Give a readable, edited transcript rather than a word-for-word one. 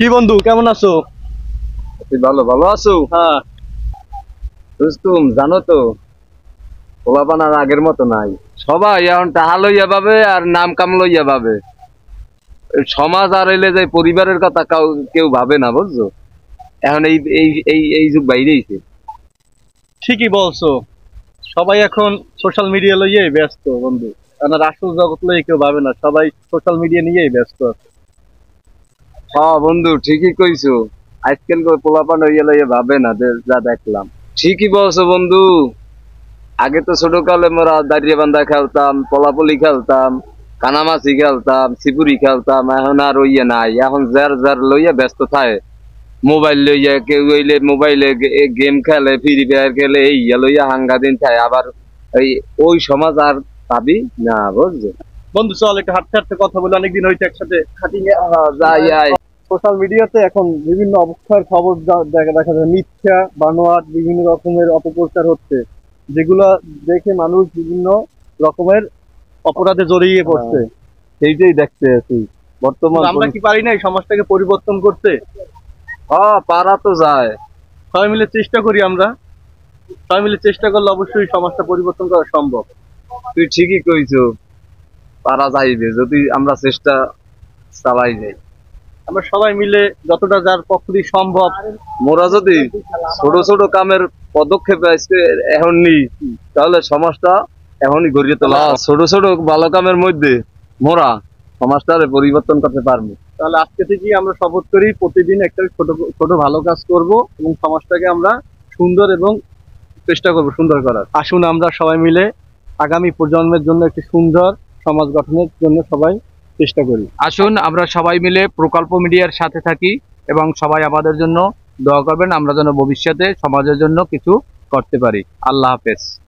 কি বন্ধু, কেমন আছো? তুই ভালো ভালো আছো? হ্যাঁ। রুস্তুম, জানো তো পোলাপান আর আগের মতো নাই। সবাই এখন টাহা লইয়া পাবে আর নাম কাম লইয়া পাবে। এই সমাজ আর এলে যে পরিবারের কথা কেউ ভাবে না, বুঝছো? এখন এই এই এই এই যুগ বাইরেইছে। ঠিকই বলছো, সবাই এখন সোশ্যাল মিডিয়া লইয়েই ব্যস্ত বন্ধু। কারণ আসল জগৎ লইয়ে কেউ ভাবে না, সবাই সোশ্যাল মিডিয়া নিয়েই ব্যস্ত। হ্যাঁ বন্ধু, ঠিকই কইছো। আজকাল পোলাপান হইয়া লইয়া ভাবে না, যা দেখলাম। ঠিকই বলছো বন্ধু। আগে তো ছোট কালে মোরা দাঁড়িয়ে বান্ধা খেলতাম, পলাপলি খেলতাম, কানামাছি খেলতাম, সিপুরি খেলতাম। এখন আর ওইয়া নাই, এখন যার যার লইয়া ব্যস্ত থাকে। মোবাইল লইয়া কেউ হইলে মোবাইলে গেম খেলে, ফ্রি ফায়ার খেলে, এই লইয়া হাঙ্গা দিন থাকে। আবার ওই সমাজ আর পাবি না, বুঝছো? বন্ধু চল একটু হাঁটতে হাঁটতে কথা বলে, অনেকদিন হইতে একসাথে হাঁটি। যাই আয়। সোশ্যাল মিডিয়াতে এখন বিভিন্ন অবস্থার খবর দেখা দেখা যায়, মিথ্যা বানোয়াট বিভিন্ন রকমের অপপ্রচার হচ্ছে, যেগুলা দেখে মানুষ বিভিন্ন রকমের অপরাধে জড়িয়ে পড়ছে। সেইটাই দেখতে আছি বর্তমান। আমরা কি পারি না এই সমাজটাকে পরিবর্তন করতে? হ্যাঁ, পারা তো যায়। সবাই মিলে চেষ্টা করি আমরা। সবাই মিলে চেষ্টা করলে অবশ্যই সমাজটা পরিবর্তন করা সম্ভব। তুই ঠিকই কইছো, পারা যাইবে যদি আমরা চেষ্টা চালাই যাই। আমরা সবাই মিলে যতটা যার পক্ষে সম্ভব, মোরা যদি ছোট ছোট কামের পদক্ষেপ আজকে এখন নিই, তাহলে সমাজটা এখনই গড়িয়ে তোলা। ছোট ছোট ভালো কামের মধ্যে মোরা সমাজটারে পরিবর্তন করতে পারবো। তাহলে আজকে থেকেই আমরা শপথ করি প্রতিদিন একটা ছোট ছোট ভালো কাজ করব এবং সমাজটাকে আমরা সুন্দর এবং চেষ্টা করব সুন্দর করার। আসুন আমরা সবাই মিলে আগামী প্রজন্মের জন্য একটি সুন্দর সমাজ গঠনের জন্য সবাই চেষ্টা করি। আসুন আমরা সবাই মিলে প্রকল্প মিডিয়ার সাথে থাকি এবং সবাই আমাদের জন্য দোয়া করবেন, আমরা যেন ভবিষ্যতে সমাজের জন্য কিছু করতে পারি। আল্লাহ হাফেজ।